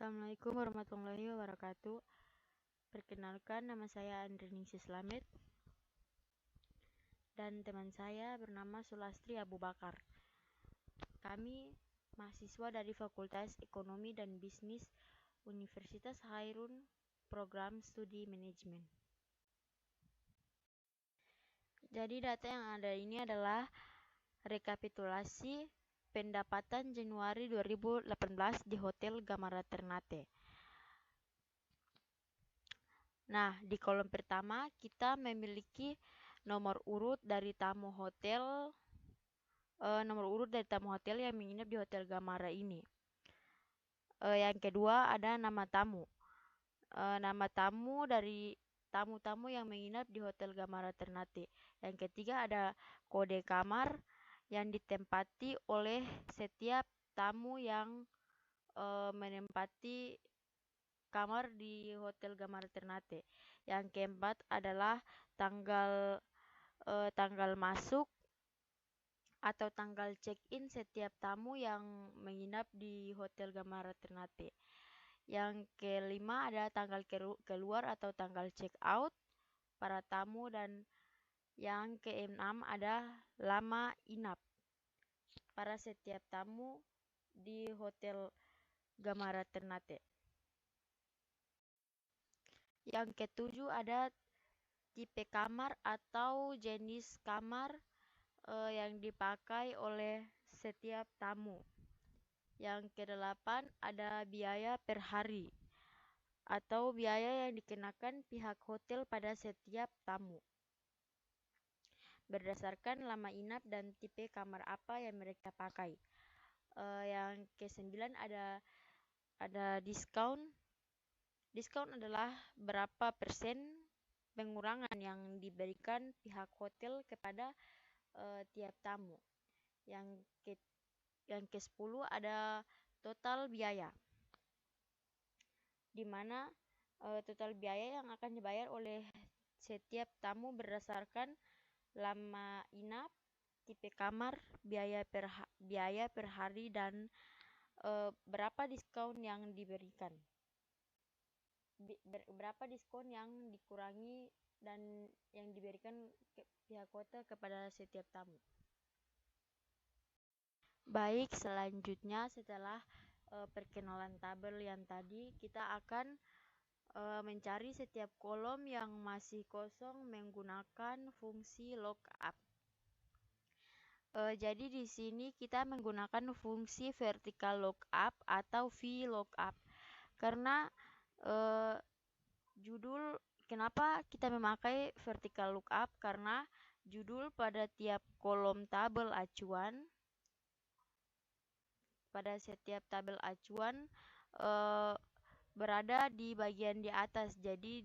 Assalamualaikum warahmatullahi wabarakatuh. Perkenalkan, nama saya Andreningsi Slamet dan teman saya bernama Sulastri Abu Bakar. Kami mahasiswa dari Fakultas Ekonomi dan Bisnis Universitas Hairun, Program Studi Manajemen. Jadi data yang ada ini adalah rekapitulasi pendapatan Januari 2018 di Hotel Gamara Ternate. Nah, di kolom pertama kita memiliki nomor urut dari tamu hotel yang menginap di Hotel Gamara ini. Yang kedua ada nama tamu. Nama tamu dari tamu-tamu yang menginap di Hotel Gamara Ternate. Yang ketiga ada kode kamar yang ditempati oleh setiap tamu yang menempati kamar di Hotel Gamara Ternate. Yang keempat adalah tanggal masuk atau tanggal check-in setiap tamu yang menginap di Hotel Gamara Ternate. Yang kelima ada tanggal keluar atau tanggal check-out para tamu, dan yang keenam ada lama inap para setiap tamu di Hotel Gamara Ternate. Yang ketujuh ada tipe kamar atau jenis kamar yang dipakai oleh setiap tamu. Yang kedelapan ada biaya per hari atau biaya yang dikenakan pihak hotel pada setiap tamu berdasarkan lama inap dan tipe kamar apa yang mereka pakai. Yang kesembilan ada diskon. Diskon adalah berapa persen pengurangan yang diberikan pihak hotel kepada tiap tamu. Yang ke-10 ada total biaya, di mana total biaya yang akan dibayar oleh setiap tamu berdasarkan lama inap, tipe kamar, biaya per hari, dan berapa diskon yang diberikan. Berapa diskon yang dikurangi dan yang diberikan pihak hotel kepada setiap tamu. Baik, selanjutnya setelah perkenalan tabel yang tadi, kita akan mencari setiap kolom yang masih kosong menggunakan fungsi lookup. Jadi di sini kita menggunakan fungsi vertical lookup atau VLOOKUP karena judul. Kenapa kita memakai vertical lookup? Karena judul pada tiap kolom tabel acuan, pada setiap tabel acuan berada di bagian di atas. Jadi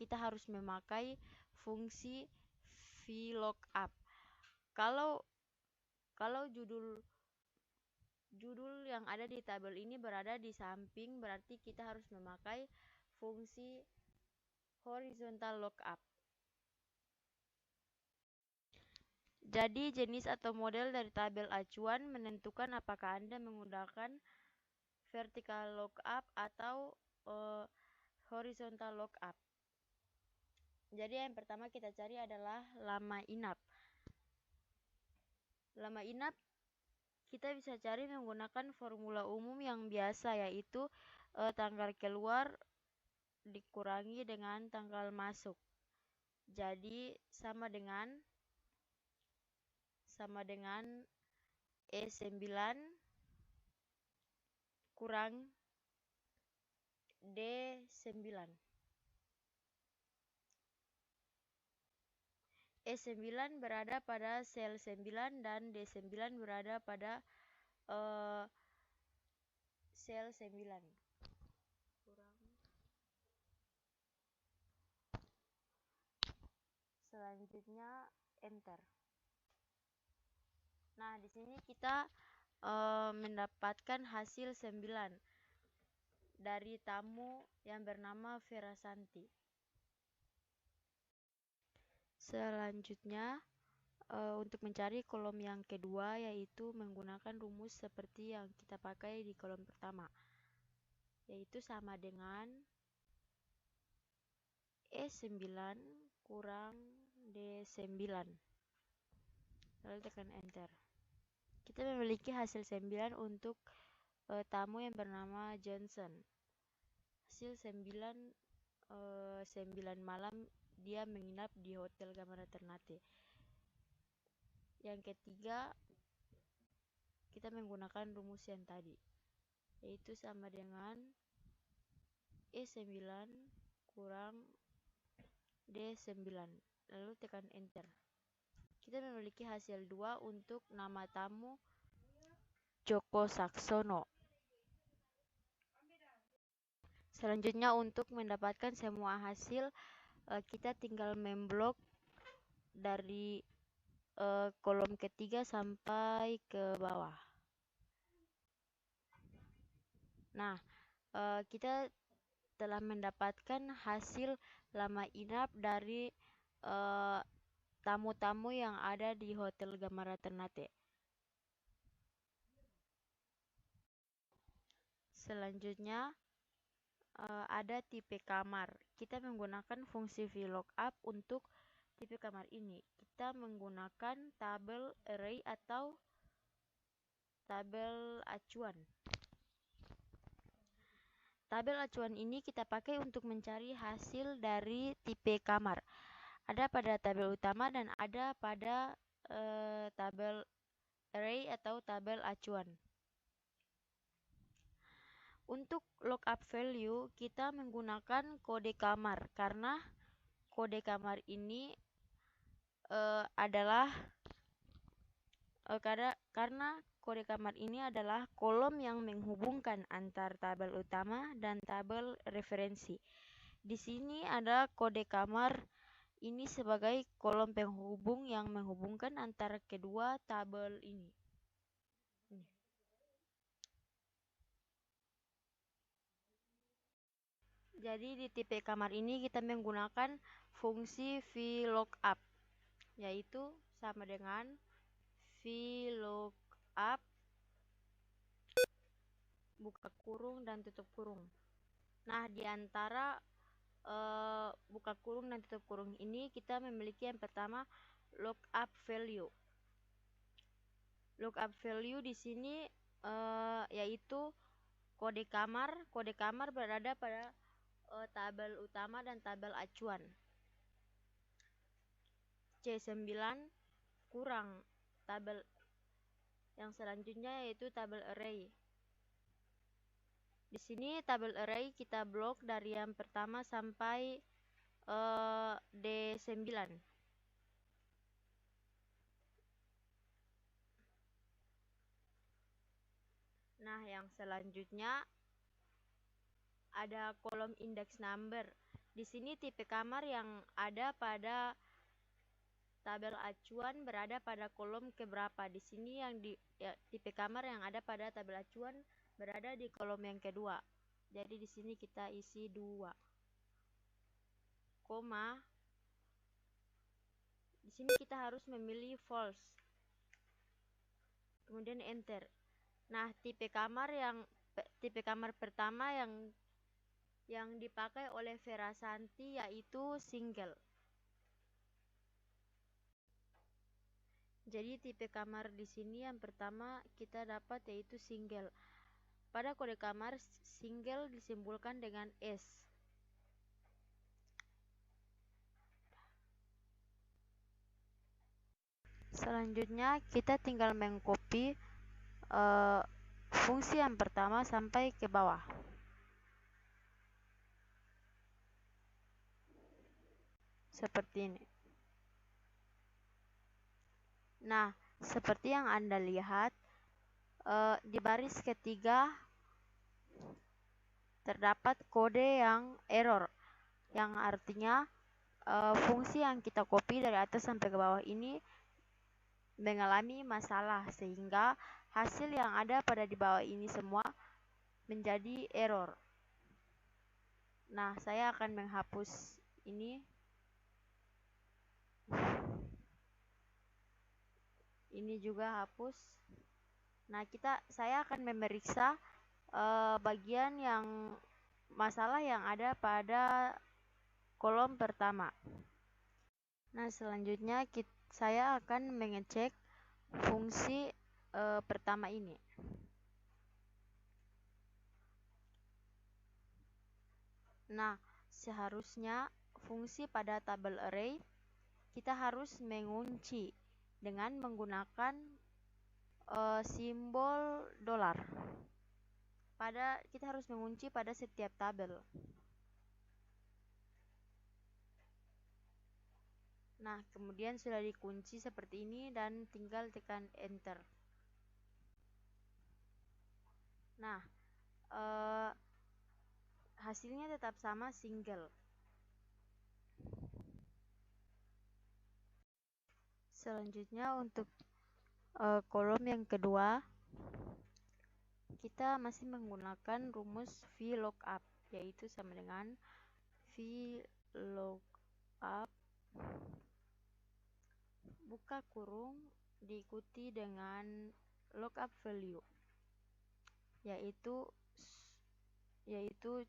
kita harus memakai fungsi VLOOKUP. Kalau judul yang ada di tabel ini berada di samping, berarti kita harus memakai fungsi horizontal lookup. Jadi jenis atau model dari tabel acuan menentukan apakah Anda menggunakan vertical lookup atau horizontal lookup. Jadi yang pertama kita cari adalah lama inap. Lama inap kita bisa cari menggunakan formula umum yang biasa, yaitu tanggal keluar dikurangi dengan tanggal masuk. Jadi sama dengan E9 kurang D9. E9 berada pada sel 9 dan D9 berada pada sel 9. Selanjutnya enter. Nah, di sini kita mendapatkan hasil 9 dari tamu yang bernama Vera Santi. Selanjutnya untuk mencari kolom yang kedua, yaitu menggunakan rumus seperti yang kita pakai di kolom pertama, yaitu sama dengan E9 kurang D9. Lalu tekan enter. Kita memiliki hasil 9 untuk tamu yang bernama Johnson. Hasil 9 malam dia menginap di Hotel Gamara Ternate. Yang ketiga, kita menggunakan rumus yang tadi, yaitu sama dengan E9 kurang D9. Lalu tekan enter. Kita memiliki hasil 2 untuk nama tamu Joko Saksono. Selanjutnya untuk mendapatkan semua hasil, kita tinggal memblok dari kolom ketiga sampai ke bawah. Nah, kita telah mendapatkan hasil lama inap dari tamu-tamu yang ada di Hotel Gamara Ternate. Selanjutnya ada tipe kamar. Kita menggunakan fungsi VLOOKUP untuk tipe kamar ini. Kita menggunakan tabel array atau tabel acuan. Tabel acuan ini kita pakai untuk mencari hasil dari tipe kamar. Ada pada tabel utama dan ada pada tabel array atau tabel acuan. Untuk lookup value kita menggunakan kode kamar karena kode kamar ini karena kode kamar ini adalah kolom yang menghubungkan antar tabel utama dan tabel referensi. Di sini ada kode kamar ini sebagai kolom penghubung yang menghubungkan antara kedua tabel ini. Jadi di tipe kamar ini kita menggunakan fungsi VLOOKUP, yaitu sama dengan VLOOKUP buka kurung dan tutup kurung. Nah, di antara buka kurung dan tutup kurung ini kita memiliki yang pertama lookup value. Lookup value di sini yaitu kode kamar. Kode kamar berada pada tabel utama dan tabel acuan. C9 kurang tabel yang selanjutnya yaitu tabel array. Di sini tabel array kita blok dari yang pertama sampai D9. Nah, yang selanjutnya ada kolom index number. Di sini tipe kamar yang ada pada tabel acuan berada pada kolom keberapa. Di sini yang tipe kamar yang ada pada tabel acuan berada di kolom yang kedua. Jadi di sini kita isi 2, koma. Di sini kita harus memilih false. Kemudian enter. Nah, tipe kamar pertama yang dipakai oleh Vera Santi yaitu single. Jadi tipe kamar di sini yang pertama kita dapat yaitu single. Pada kode kamar single disimbolkan dengan S. Selanjutnya kita tinggal mengcopy fungsi yang pertama sampai ke bawah. Seperti ini. Nah, seperti yang Anda lihat, di baris ketiga terdapat kode yang error, yang artinya fungsi yang kita copy dari atas sampai ke bawah ini mengalami masalah, sehingga hasil yang ada pada di bawah ini semua menjadi error. Nah, saya akan menghapus ini. Ini juga hapus. Nah, saya akan memeriksa bagian yang masalah yang ada pada kolom pertama. Nah, selanjutnya saya akan mengecek fungsi pertama ini. Nah, seharusnya fungsi pada tabel array kita harus mengunci dengan menggunakan simbol dolar. Kita harus mengunci pada setiap tabel. Nah, kemudian sudah dikunci seperti ini dan tinggal tekan enter. Nah, hasilnya tetap sama, single. Selanjutnya untuk kolom yang kedua, kita masih menggunakan rumus VLOOKUP, yaitu sama dengan VLOOKUP buka kurung diikuti dengan lookup value, yaitu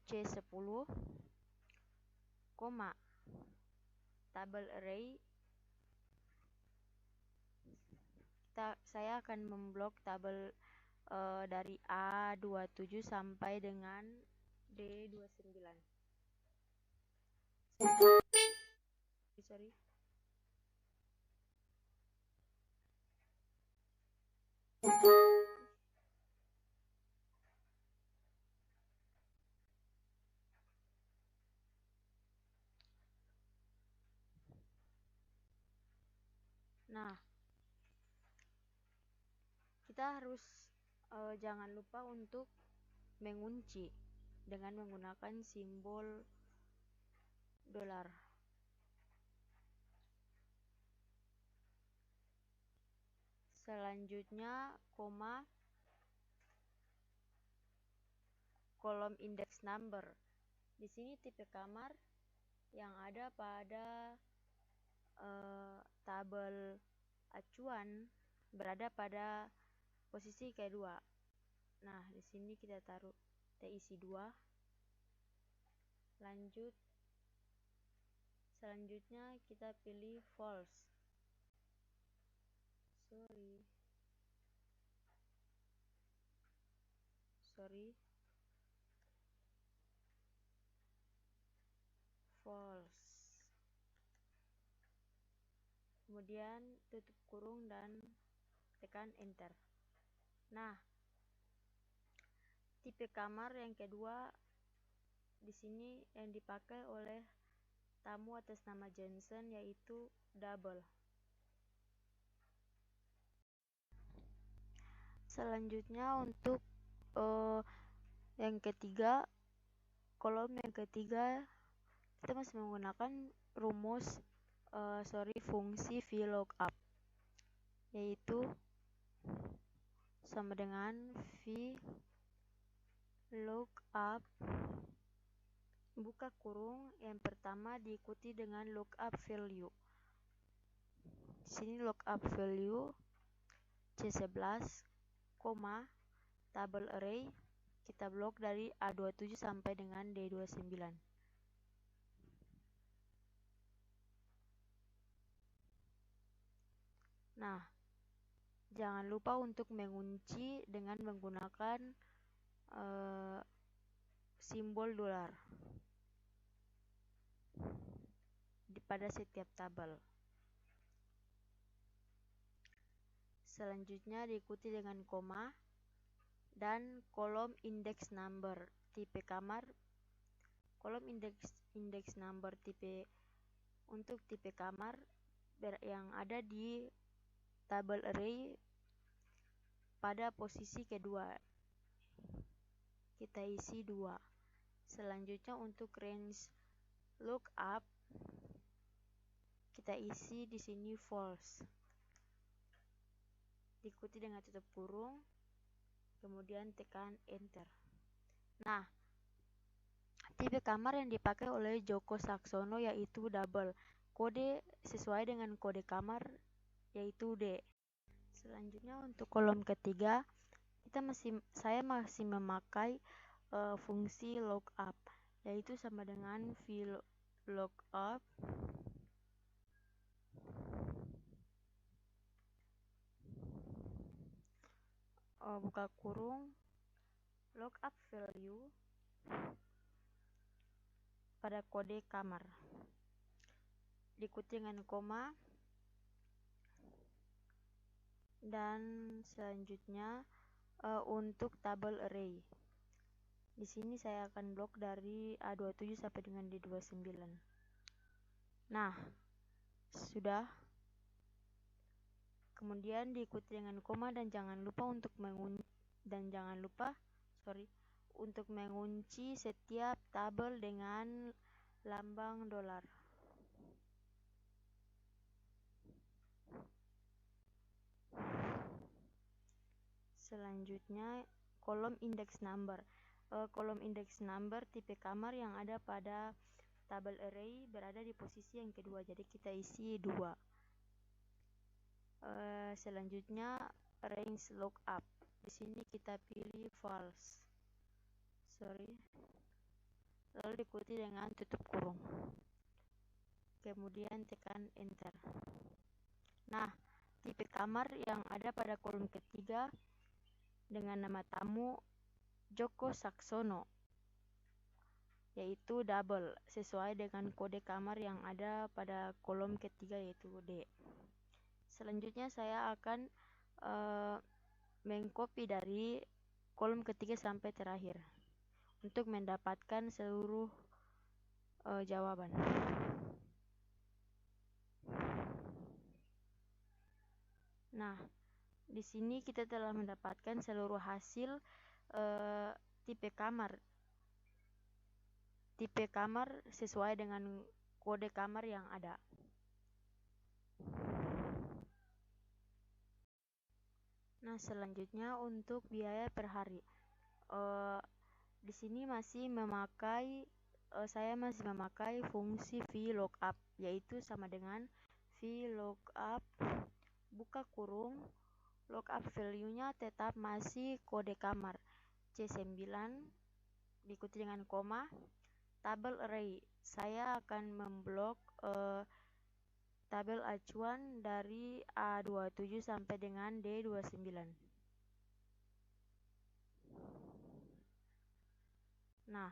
C10, tabel array. Saya akan memblok tabel dari A27 sampai dengan D29. Sorry. Nah, kita harus jangan lupa untuk mengunci dengan menggunakan simbol dolar. Selanjutnya, kolom index number. Di sini tipe kamar yang ada pada tabel acuan berada pada posisi kedua. Nah, di sini kita taruh isi 2. Selanjutnya kita pilih false. False. Kemudian tutup kurung dan tekan enter. Nah, tipe kamar yang kedua di sini yang dipakai oleh tamu atas nama Johnson, yaitu double. Selanjutnya untuk yang ketiga, kolom yang ketiga kita masih menggunakan rumus fungsi VLOOKUP, yaitu sama dengan VLOOKUP buka kurung yang pertama diikuti dengan lookup value. Di sini lookup value C11, tabel array kita blok dari A27 sampai dengan D29. Nah, jangan lupa untuk mengunci dengan menggunakan simbol dolar pada setiap tabel. Selanjutnya diikuti dengan koma dan kolom index number tipe kamar. Kolom index number untuk tipe kamar yang ada di tabel array pada posisi kedua. Kita isi 2. Selanjutnya untuk range lookup kita isi di sini false. Diikuti dengan tutup kurung, kemudian tekan enter. Nah, tipe kamar yang dipakai oleh Joko Saksono yaitu double. Kode sesuai dengan kode kamar yaitu D. Selanjutnya untuk kolom ketiga, kita saya masih memakai fungsi lookup, yaitu sama dengan VLOOKUP buka kurung lookup value pada kode kamar, diikuti dengan koma, dan selanjutnya untuk tabel array. Di sini saya akan blok dari A27 sampai dengan D29. Nah, sudah. Kemudian diikuti dengan koma dan jangan lupa untuk mengunci setiap tabel dengan lambang dolar. Selanjutnya kolom index number. Kolom index number tipe kamar yang ada pada tabel array berada di posisi yang kedua, jadi kita isi 2. Selanjutnya range lookup. Di sini kita pilih false. Lalu diikuti dengan tutup kurung. Kemudian tekan enter. Nah, tipe kamar yang ada pada kolom ketiga dengan nama tamu Joko Saksono, yaitu double, sesuai dengan kode kamar yang ada pada kolom ketiga, yaitu D. Selanjutnya saya akan mengcopy dari kolom ketiga sampai terakhir untuk mendapatkan seluruh jawaban. Nah, di sini kita telah mendapatkan seluruh hasil tipe kamar sesuai dengan kode kamar yang ada. Nah, selanjutnya untuk biaya per hari. Di sini saya masih memakai fungsi VLOOKUP, yaitu sama dengan VLOOKUP buka kurung lookup value-nya tetap masih kode kamar C9 diikuti dengan koma, tabel array. Saya akan memblok tabel acuan dari A27 sampai dengan D29. Nah,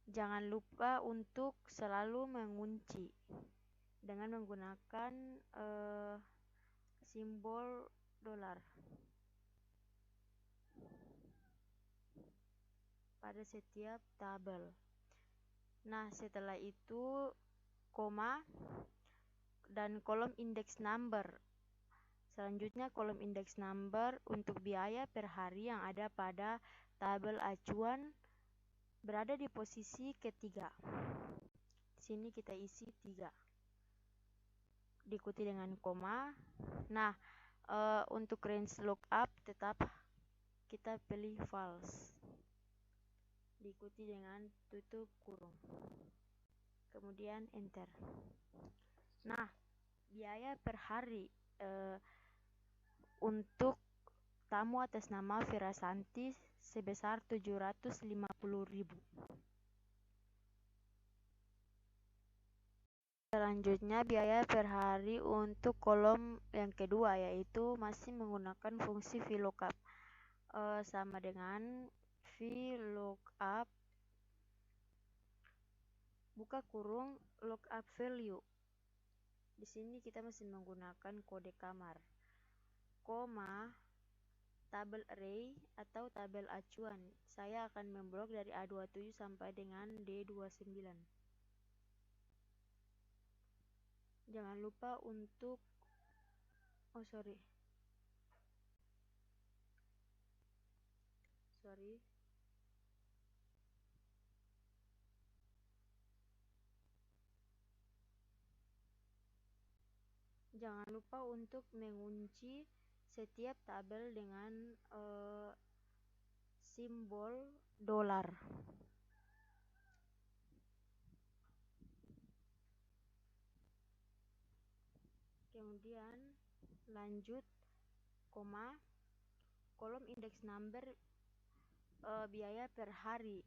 jangan lupa untuk selalu mengunci dengan menggunakan simbol dolar pada setiap tabel. Nah, setelah itu koma dan kolom index number. Selanjutnya kolom index number untuk biaya per hari yang ada pada tabel acuan berada di posisi ketiga. Di sini kita isi 3. Diikuti dengan koma. Nah, untuk range lookup tetap kita pilih false. Diikuti dengan tutup kurung. Kemudian enter. Nah, biaya per hari untuk tamu atas nama Vera Santi sebesar 750.000. Selanjutnya biaya per hari untuk kolom yang kedua, yaitu masih menggunakan fungsi VLOOKUP, sama dengan VLOOKUP buka kurung lookup value. Di sini kita masih menggunakan kode kamar, koma, tabel array atau tabel acuan. Saya akan memblok dari A27 sampai dengan D29. Jangan lupa untuk jangan lupa untuk mengunci setiap tabel dengan simbol dolar. Kemudian lanjut koma kolom indeks number biaya per hari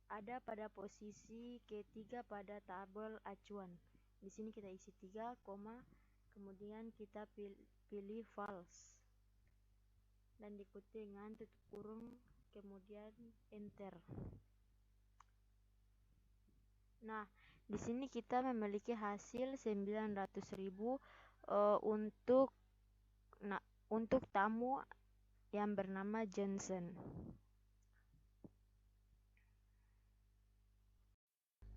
ada pada posisi ketiga pada tabel acuan. Di sini kita isi 3, kemudian kita pilih false dan diikuti dengan tutup kurung, kemudian enter. Nah, di sini kita memiliki hasil 900.000 untuk tamu yang bernama Johnson.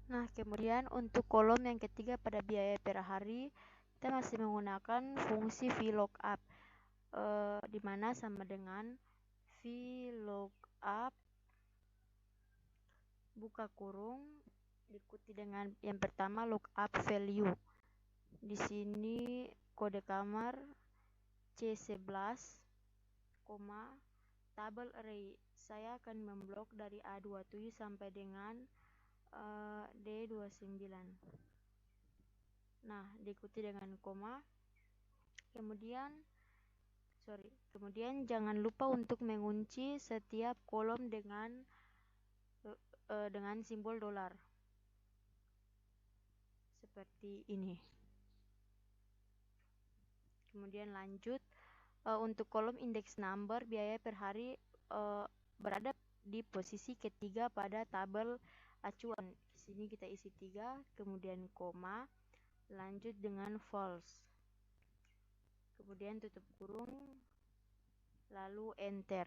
Nah, kemudian untuk kolom yang ketiga pada biaya per hari, kita masih menggunakan fungsi VLOOKUP, di mana sama dengan VLOOKUP buka kurung diikuti dengan yang pertama lookup value. Di sini kode kamar C11, tabel array. Saya akan memblok dari A27 sampai dengan D29. Nah, diikuti dengan koma. Kemudian jangan lupa untuk mengunci setiap kolom dengan simbol dolar. Seperti ini. Kemudian lanjut, untuk kolom indeks number biaya per hari berada di posisi ketiga pada tabel acuan. Di sini kita isi 3, kemudian koma, lanjut dengan false. Kemudian tutup kurung, lalu enter.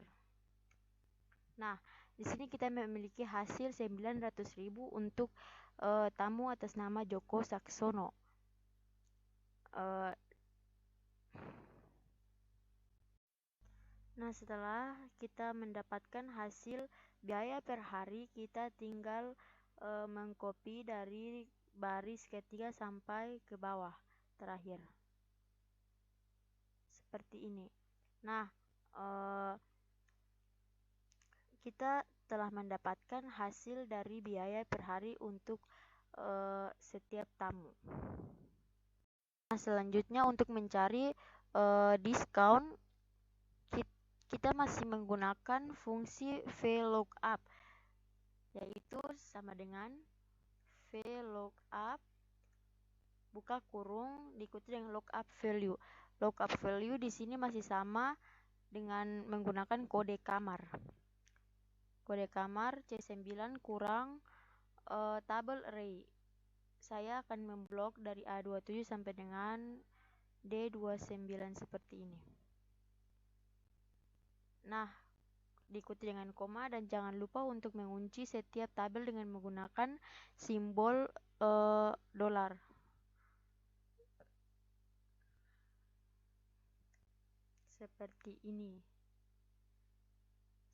Nah, di sini kita memiliki hasil 900.000 untuk tamu atas nama Joko Saksono. Nah, setelah kita mendapatkan hasil biaya per hari, kita tinggal mengcopy dari baris ketiga sampai ke bawah terakhir. Seperti ini. Nah, kita telah mendapatkan hasil dari biaya per hari untuk setiap tamu. Nah, selanjutnya untuk mencari diskon, kita masih menggunakan fungsi VLOOKUP, yaitu sama dengan VLOOKUP buka kurung diikuti dengan lookup value. Lookup value di sini masih sama dengan menggunakan kode kamar. Kode kamar C9 kurang tabel array. Saya akan memblok dari A27 sampai dengan D29 seperti ini. Nah, diikuti dengan koma dan jangan lupa untuk mengunci setiap tabel dengan menggunakan simbol dolar. Seperti ini.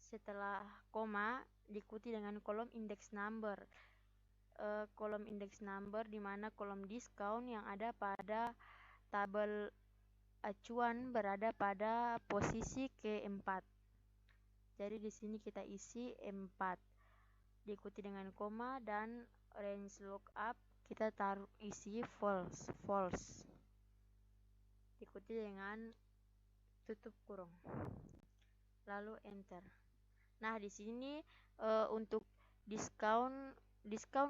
Setelah koma diikuti dengan kolom index number. Kolom index number di mana kolom diskon yang ada pada tabel acuan berada pada posisi keempat. Jadi di sini kita isi 4. Diikuti dengan koma dan range lookup kita taruh isi false. Diikuti dengan tutup kurung. Lalu enter. Nah, di sini untuk diskon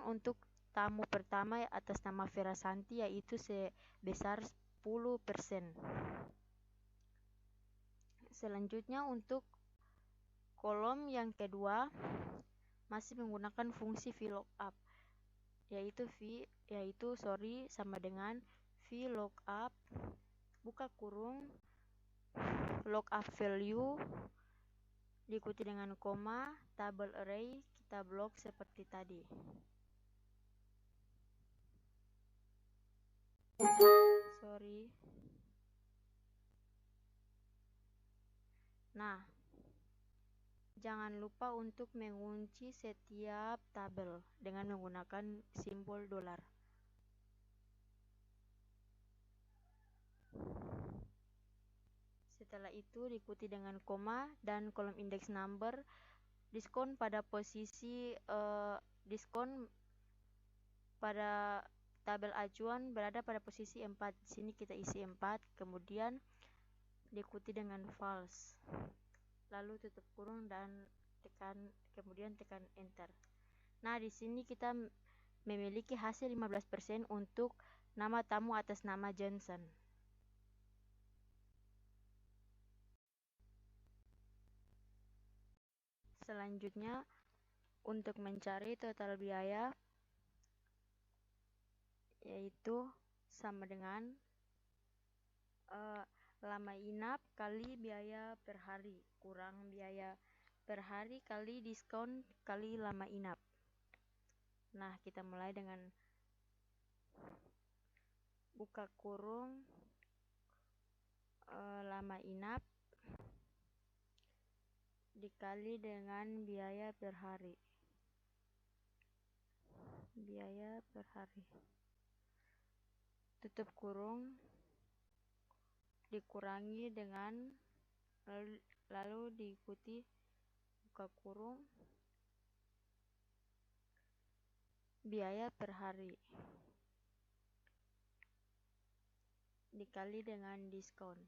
untuk tamu pertama atas nama Vera Santi yaitu sebesar 10%. Selanjutnya untuk kolom yang kedua masih menggunakan fungsi VLOOKUP, yaitu sama dengan VLOOKUP buka kurung lookup value diikuti dengan koma, tabel array kita blok seperti tadi. Nah, jangan lupa untuk mengunci setiap tabel dengan menggunakan simbol dolar. Setelah itu diikuti dengan koma dan kolom index number. Diskon pada posisi diskon pada tabel acuan berada pada posisi 4. Di sini kita isi 4, kemudian diikuti dengan false. lalu tutup kurung dan kemudian tekan enter. Nah, di sini kita memiliki hasil 15% untuk nama tamu atas nama Johnson. Selanjutnya, untuk mencari total biaya, yaitu sama dengan lama inap kali biaya per hari kurang biaya per hari kali diskon kali lama inap. Nah, kita mulai dengan buka kurung lama inap dikali dengan biaya per hari. Biaya per hari. Tutup kurung dikurangi dengan lalu diikuti buka kurung biaya per hari dikali dengan diskon.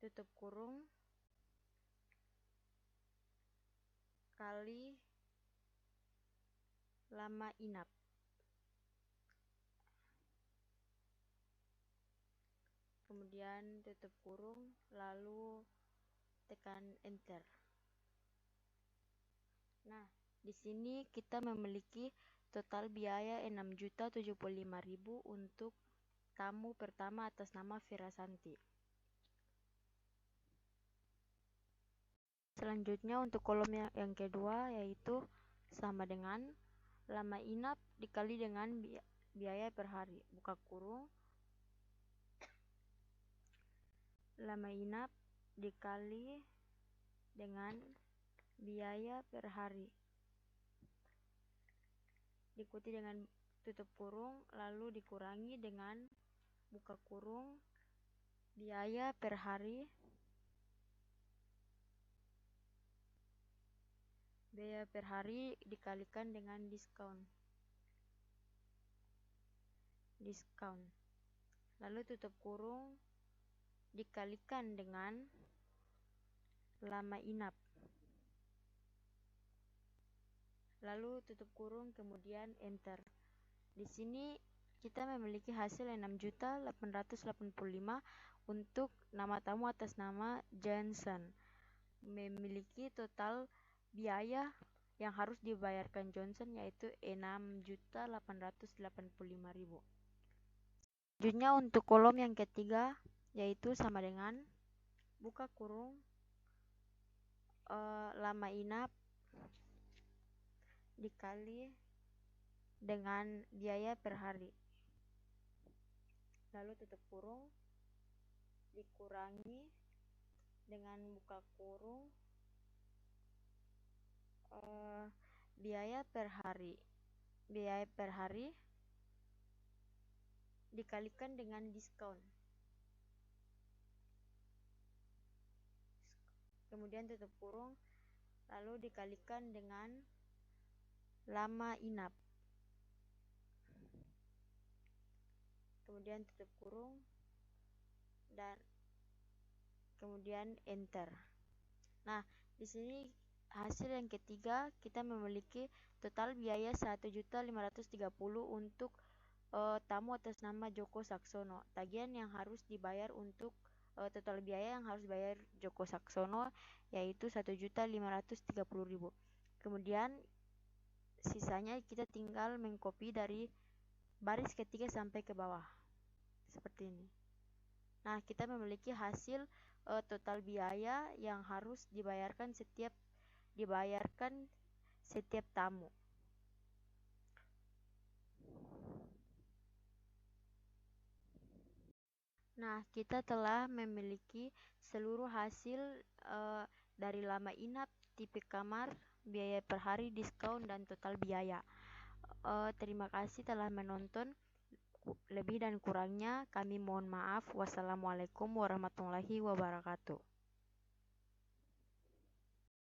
Tutup kurung kali lama inap. Kemudian tutup kurung lalu tekan enter. Nah, di sini kita memiliki total biaya 6.075.000 untuk tamu pertama atas nama Vera Santi. Selanjutnya untuk kolom yang kedua, yaitu sama dengan lama inap dikali dengan biaya per hari. Buka kurung lama inap dikali dengan biaya per hari diikuti dengan tutup kurung lalu dikurangi dengan buka kurung biaya per hari dikalikan dengan diskon lalu tutup kurung dikalikan dengan lama inap lalu tutup kurung kemudian enter. Di sini kita memiliki hasil 6.885.000 untuk nama tamu atas nama Johnson. Memiliki total biaya yang harus dibayarkan Johnson yaitu 6.885.000. Selanjutnya untuk kolom yang ketiga yaitu sama dengan buka kurung lama inap dikali dengan biaya per hari lalu tutup kurung dikurangi dengan buka kurung biaya per hari dikalikan dengan diskon kemudian tutup kurung lalu dikalikan dengan lama inap kemudian tutup kurung dan kemudian enter. Nah, di sini hasil yang ketiga kita memiliki total biaya 1.530.000 untuk tamu atas nama Joko Saksono. Tagihan yang harus dibayar untuk total biaya yang harus dibayar Joko Saksono yaitu 1.530.000. Kemudian sisanya kita tinggal mengcopy dari baris ketiga sampai ke bawah seperti ini. Nah, kita memiliki hasil total biaya yang harus dibayarkan setiap tamu. Nah, kita telah memiliki seluruh hasil dari lama inap, tipe kamar, biaya per hari, diskon, dan total biaya. Terima kasih telah menonton. Lebih dan kurangnya kami mohon maaf. Wassalamualaikum warahmatullahi wabarakatuh.